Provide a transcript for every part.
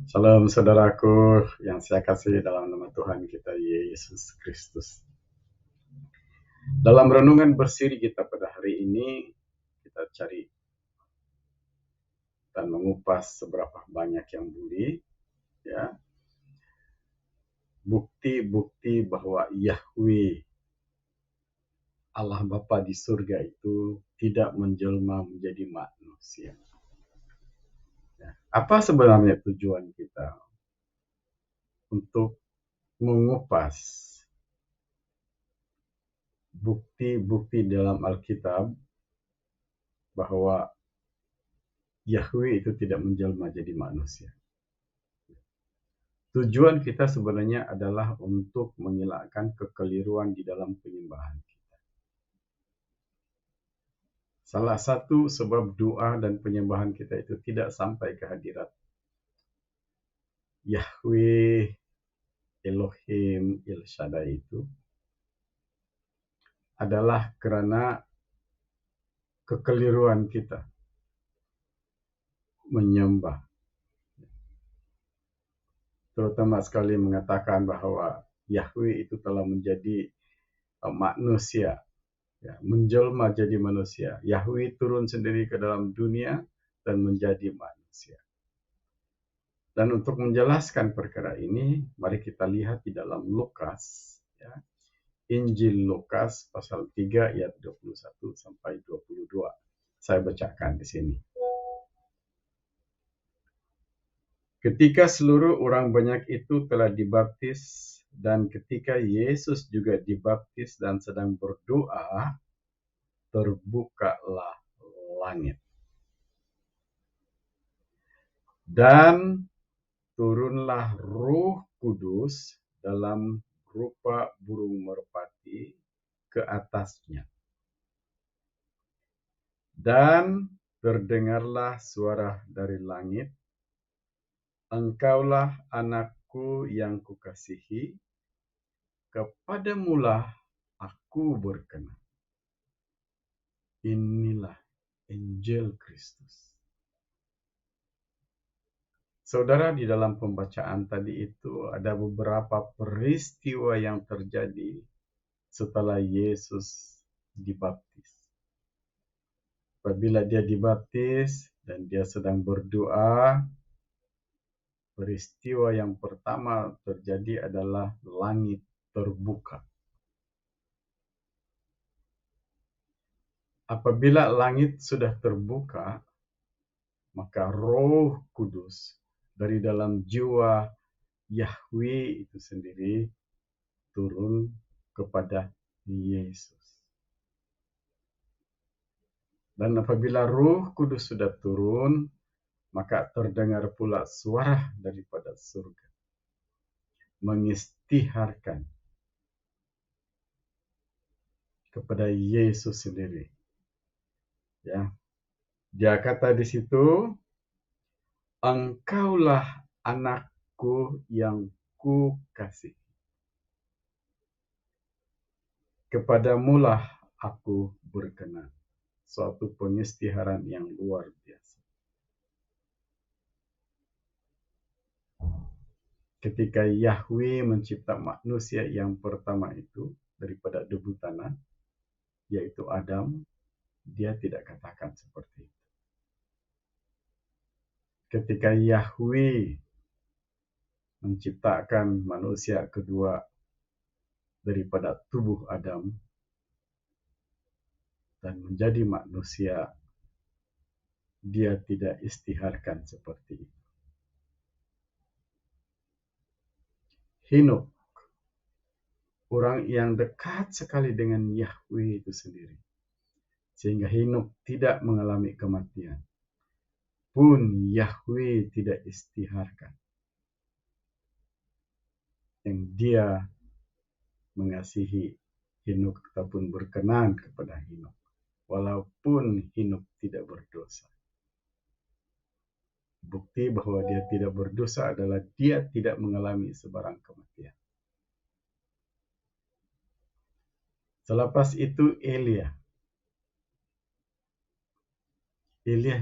Salam saudaraku yang saya kasih dalam nama Tuhan kita Yesus Kristus. Dalam renungan bersiri kita pada hari ini, kita cari dan mengupas seberapa banyak yang boleh, ya, bukti-bukti bahwa Yahweh Allah Bapa di surga itu tidak menjelma menjadi manusia. Ya, apa sebenarnya tujuan kita untuk mengupas bukti-bukti dalam Alkitab bahwa Yahweh itu tidak menjelma jadi manusia? Tujuan kita sebenarnya adalah untuk mengelakkan kekeliruan di dalam penyembahan kita. Salah satu sebab doa dan penyembahan kita itu tidak sampai ke hadirat Yahweh Elohim El Shaddai itu adalah karena kekeliruan kita menyembah. Terutama sekali mengatakan bahwa Yahweh itu telah menjadi manusia, ya, menjelma jadi manusia. Yahweh turun sendiri ke dalam dunia dan menjadi manusia. Dan untuk menjelaskan perkara ini, mari kita lihat di dalam Lukas, ya, Injil Lukas pasal 3 ayat 21 sampai 22. Saya bacakan di sini. Ketika seluruh orang banyak itu telah dibaptis, dan ketika Yesus juga dibaptis dan sedang berdoa, terbukalah langit. Dan turunlah Roh Kudus dalam rupa burung merpati ke atasnya. Dan terdengarlah suara dari langit, "Engkaulah anakku yang kukasihi, kepadamulah aku berkenan." Inilah Injil Kristus. Saudara, di dalam pembacaan tadi itu ada beberapa peristiwa yang terjadi setelah Yesus dibaptis. Apabila dia dibaptis dan dia sedang berdoa, peristiwa yang pertama terjadi adalah langit terbuka. Apabila langit sudah terbuka, maka Roh Kudus dari dalam jiwa Yahweh itu sendiri turun kepada Yesus. Dan apabila Roh Kudus sudah turun, maka terdengar pula suara daripada surga mengisytiharkan kepada Yesus sendiri. Ya, dia kata di situ, "Engkaulah anakku yang kukasihi, kepadamulah aku berkenan." Suatu pengisytiharan yang luar biasa. Ketika Yahweh mencipta manusia yang pertama itu daripada debu tanah, yaitu Adam, dia tidak katakan seperti itu. Ketika Yahweh menciptakan manusia kedua daripada tubuh Adam dan menjadi manusia, dia tidak istiharkan seperti itu. Henokh, orang yang dekat sekali dengan Yahweh itu sendiri, sehingga Henokh tidak mengalami kematian, pun Yahweh tidak istiharkan. Yang dia mengasihi Henokh ataupun berkenan kepada Henokh, walaupun Henokh tidak berdosa. Bukti bahwa dia tidak berdosa adalah dia tidak mengalami sebarang kematian. Selepas itu Elia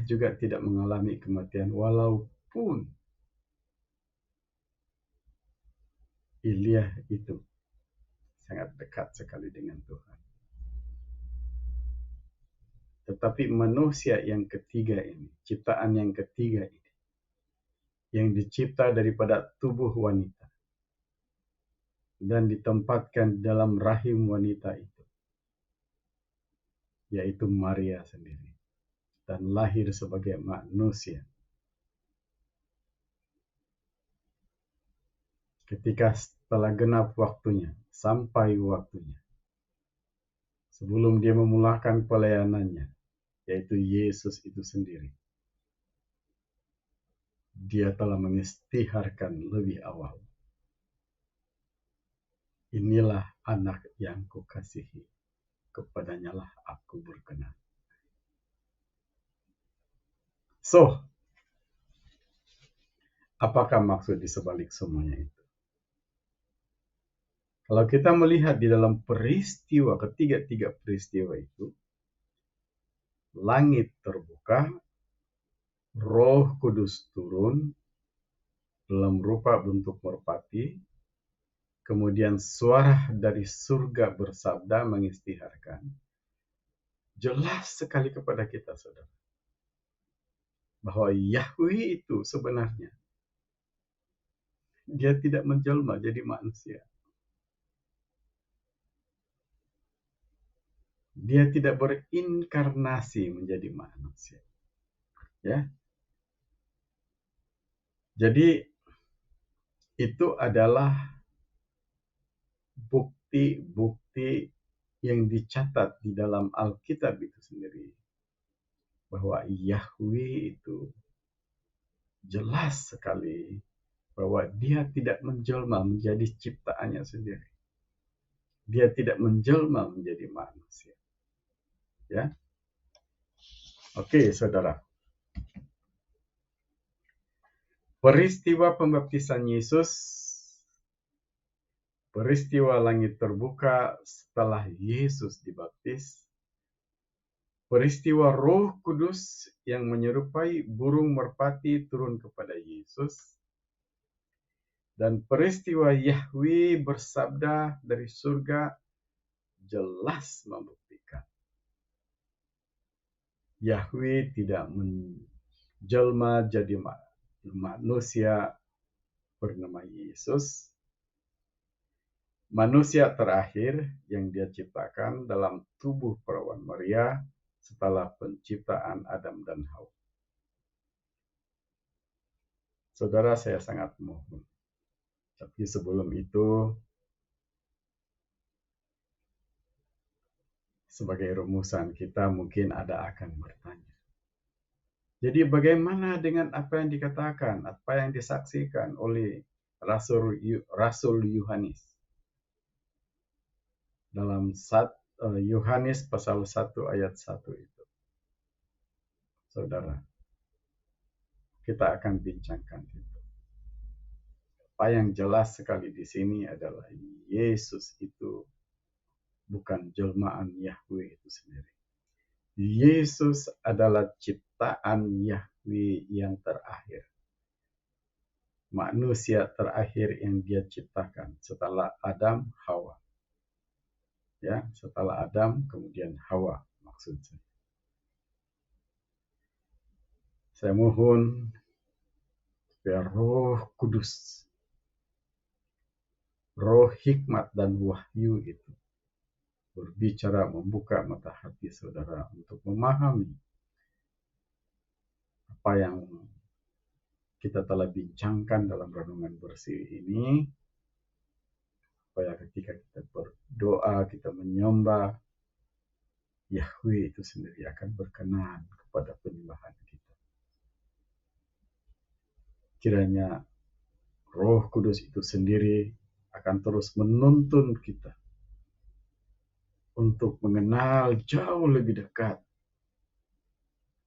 juga tidak mengalami kematian, walaupun Ilya itu sangat dekat sekali dengan Tuhan. Tetapi manusia yang ketiga ini, ciptaan yang ketiga ini, yang dicipta daripada tubuh wanita dan ditempatkan dalam rahim wanita itu, yaitu Maria sendiri, dan lahir sebagai manusia. Ketika setelah genap waktunya, sampai waktunya, sebelum dia memulakan pelayanannya, yaitu Yesus itu sendiri, dia telah mengisytiharkan lebih awal. Inilah anak yang kukasihi, kepadanya lah aku berkenan. So, apakah maksud di sebalik semuanya itu? Kalau kita melihat di dalam peristiwa, ketiga-tiga peristiwa itu, langit terbuka, Roh Kudus turun dalam rupa bentuk merpati, kemudian suara dari surga bersabda mengisytiharkan, jelas sekali kepada kita, saudara, bahwa Yahweh itu sebenarnya dia tidak menjelma jadi manusia. Dia tidak berinkarnasi menjadi manusia. Ya. Jadi itu adalah bukti-bukti yang dicatat di dalam Alkitab itu sendiri, bahwa Yahweh itu jelas sekali bahwa dia tidak menjelma menjadi ciptaannya sendiri. Dia tidak menjelma menjadi manusia. Ya. Oke, saudara. Peristiwa pembaptisan Yesus, peristiwa langit terbuka setelah Yesus dibaptis, peristiwa Roh Kudus yang menyerupai burung merpati turun kepada Yesus, dan peristiwa Yahweh bersabda dari surga jelas membuktikan Yahweh tidak menjelma jadi manusia bernama Yesus, manusia terakhir yang dia ciptakan dalam tubuh perawan Maria setelah penciptaan Adam dan Hawa. Saudara, saya sangat mohon, tapi sebelum itu, sebagai rumusan kita mungkin ada akan bertanya, jadi bagaimana dengan apa yang dikatakan, apa yang disaksikan oleh Rasul Yohanes dalam Yohanes pasal 1 ayat 1 itu? Saudara, kita akan bincangkan itu. Apa yang jelas sekali di sini adalah Yesus itu bukan jelmaan Yahweh itu sendiri. Yesus adalah ciptaan Yahweh yang terakhir. Manusia terakhir yang dia ciptakan setelah Adam, Hawa. Ya, setelah Adam kemudian Hawa maksudnya. Saya mohon supaya Roh Kudus, Roh hikmat dan wahyu itu berbicara, membuka mata hati saudara untuk memahami apa yang kita telah bincangkan dalam renungan bersih ini, supaya ketika kita berdoa, kita menyembah, Yahweh itu sendiri akan berkenan kepada penyembahan kita. Kiranya Roh Kudus itu sendiri akan terus menuntun kita untuk mengenal jauh lebih dekat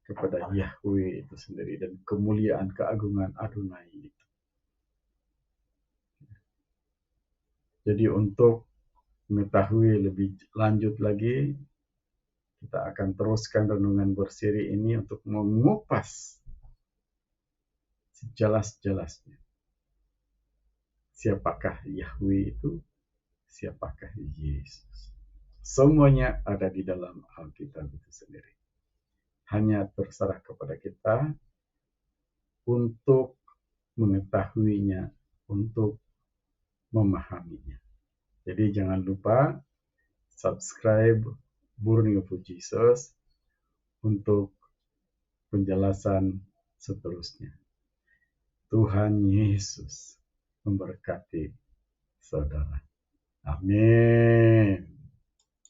kepada Yahweh itu sendiri dan kemuliaan keagungan Adonai itu. Jadi untuk mengetahui lebih lanjut lagi, kita akan teruskan renungan berseri ini untuk mengupas sejelas-jelasnya siapakah Yahweh itu, siapakah Yesus. Semuanya ada di dalam Alkitab itu sendiri. Hanya terserah kepada kita untuk mengetahuinya, untuk memahaminya. Jadi jangan lupa subscribe Burning for Jesus untuk penjelasan seterusnya. Tuhan Yesus memberkati saudara. Amin.